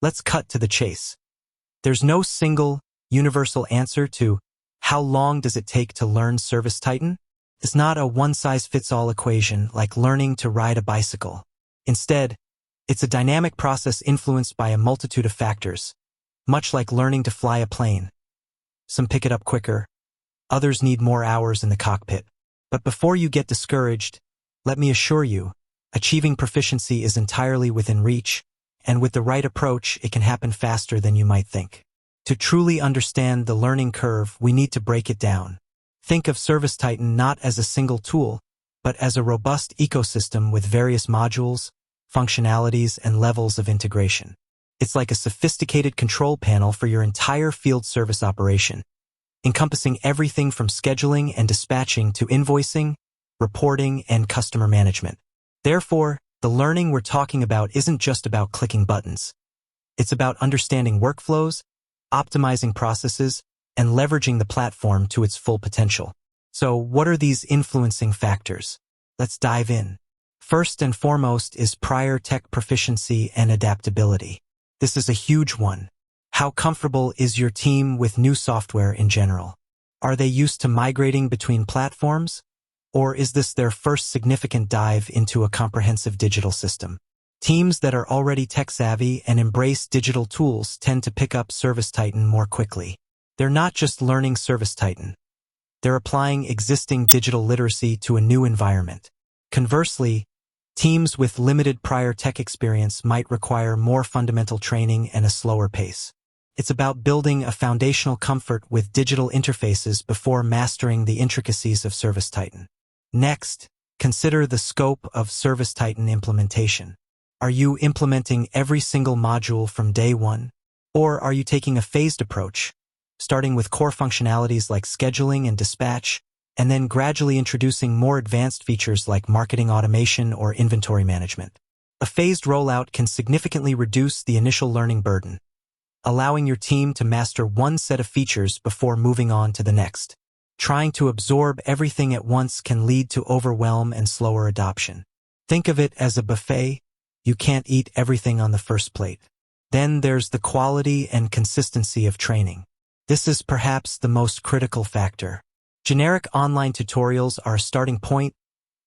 let's cut to the chase. There's no single, universal answer to how long does it take to learn ServiceTitan. It's not a one-size-fits-all equation like learning to ride a bicycle. Instead, it's a dynamic process influenced by a multitude of factors, much like learning to fly a plane. Some pick it up quicker, others need more hours in the cockpit. But before you get discouraged, let me assure you, achieving proficiency is entirely within reach, and with the right approach, it can happen faster than you might think. To truly understand the learning curve, we need to break it down. Think of ServiceTitan not as a single tool, but as a robust ecosystem with various modules, functionalities, and levels of integration. It's like a sophisticated control panel for your entire field service operation, encompassing everything from scheduling and dispatching to invoicing, reporting, and customer management. Therefore, the learning we're talking about isn't just about clicking buttons. It's about understanding workflows, optimizing processes, and leveraging the platform to its full potential. So, what are these influencing factors? Let's dive in. First and foremost is prior tech proficiency and adaptability. This is a huge one. How comfortable is your team with new software in general? Are they used to migrating between platforms? Or is this their first significant dive into a comprehensive digital system? Teams that are already tech-savvy and embrace digital tools tend to pick up ServiceTitan more quickly. They're not just learning ServiceTitan. They're applying existing digital literacy to a new environment. Conversely, teams with limited prior tech experience might require more fundamental training and a slower pace. It's about building a foundational comfort with digital interfaces before mastering the intricacies of ServiceTitan. Next, consider the scope of ServiceTitan implementation. Are you implementing every single module from day one? Or are you taking a phased approach, starting with core functionalities like scheduling and dispatch, and then gradually introducing more advanced features like marketing automation or inventory management? A phased rollout can significantly reduce the initial learning burden, allowing your team to master one set of features before moving on to the next. Trying to absorb everything at once can lead to overwhelm and slower adoption. Think of it as a buffet. You can't eat everything on the first plate. Then there's the quality and consistency of training. This is perhaps the most critical factor. Generic online tutorials are a starting point,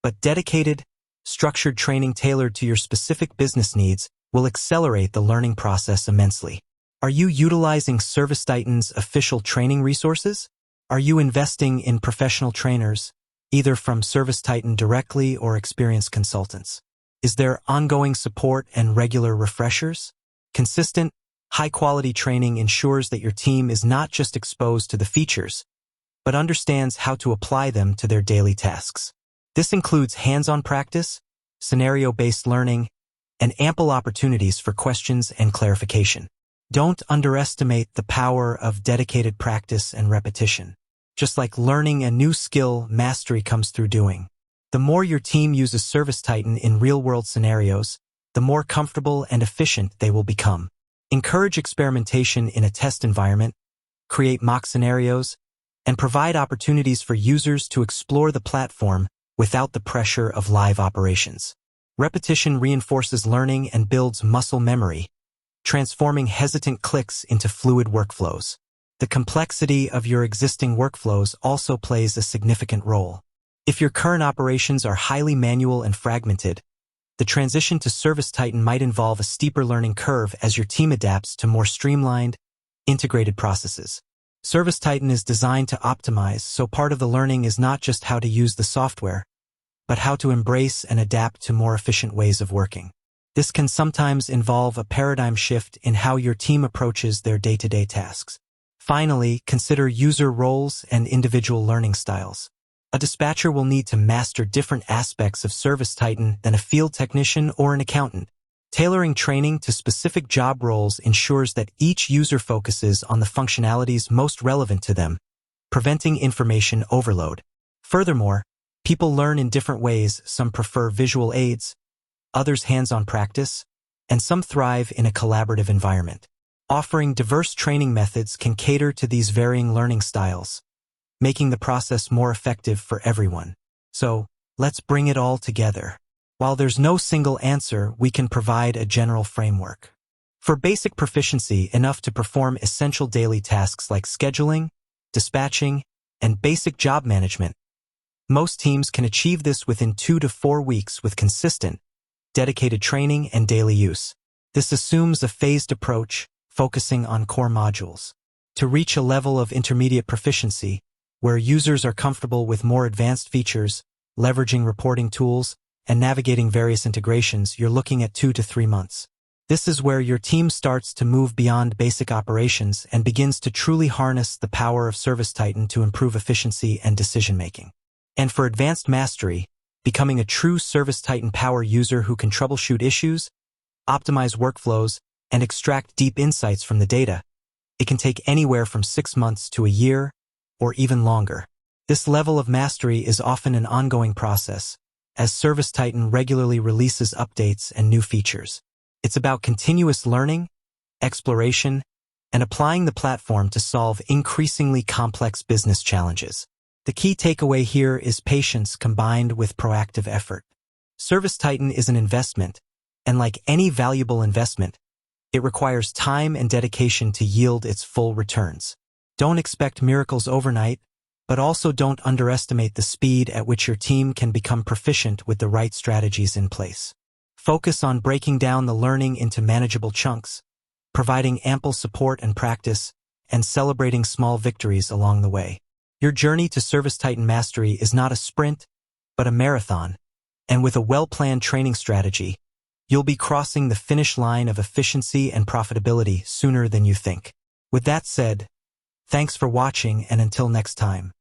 but dedicated, structured training tailored to your specific business needs will accelerate the learning process immensely. Are you utilizing ServiceTitan's official training resources? Are you investing in professional trainers, either from ServiceTitan directly or experienced consultants? Is there ongoing support and regular refreshers? Consistent, high-quality training ensures that your team is not just exposed to the features, but understands how to apply them to their daily tasks. This includes hands-on practice, scenario-based learning, and ample opportunities for questions and clarification. Don't underestimate the power of dedicated practice and repetition. Just like learning a new skill, mastery comes through doing. The more your team uses ServiceTitan in real-world scenarios, the more comfortable and efficient they will become. Encourage experimentation in a test environment, create mock scenarios, and provide opportunities for users to explore the platform without the pressure of live operations. Repetition reinforces learning and builds muscle memory, transforming hesitant clicks into fluid workflows. The complexity of your existing workflows also plays a significant role. If your current operations are highly manual and fragmented, the transition to ServiceTitan might involve a steeper learning curve as your team adapts to more streamlined, integrated processes. ServiceTitan is designed to optimize, so part of the learning is not just how to use the software, but how to embrace and adapt to more efficient ways of working. This can sometimes involve a paradigm shift in how your team approaches their day-to-day tasks. Finally, consider user roles and individual learning styles. A dispatcher will need to master different aspects of ServiceTitan than a field technician or an accountant. Tailoring training to specific job roles ensures that each user focuses on the functionalities most relevant to them, preventing information overload. Furthermore, people learn in different ways. Some prefer visual aids, others hands-on practice, and some thrive in a collaborative environment. Offering diverse training methods can cater to these varying learning styles, making the process more effective for everyone. So, let's bring it all together. While there's no single answer, we can provide a general framework. For basic proficiency, enough to perform essential daily tasks like scheduling, dispatching, and basic job management. Most teams can achieve this within 2 to 4 weeks with consistent, dedicated training and daily use. This assumes a phased approach, focusing on core modules. To reach a level of intermediate proficiency, where users are comfortable with more advanced features, leveraging reporting tools, and navigating various integrations, you're looking at 2 to 3 months. This is where your team starts to move beyond basic operations and begins to truly harness the power of ServiceTitan to improve efficiency and decision-making. And for advanced mastery, becoming a true ServiceTitan power user who can troubleshoot issues, optimize workflows, and extract deep insights from the data, it can take anywhere from 6 months to a year, or even longer. This level of mastery is often an ongoing process, as ServiceTitan regularly releases updates and new features. It's about continuous learning, exploration, and applying the platform to solve increasingly complex business challenges. The key takeaway here is patience combined with proactive effort. ServiceTitan is an investment, and like any valuable investment, it requires time and dedication to yield its full returns. Don't expect miracles overnight, but also don't underestimate the speed at which your team can become proficient with the right strategies in place. Focus on breaking down the learning into manageable chunks, providing ample support and practice, and celebrating small victories along the way. Your journey to ServiceTitan mastery is not a sprint, but a marathon, and with a well-planned training strategy, you'll be crossing the finish line of efficiency and profitability sooner than you think. With that said, thanks for watching, and until next time.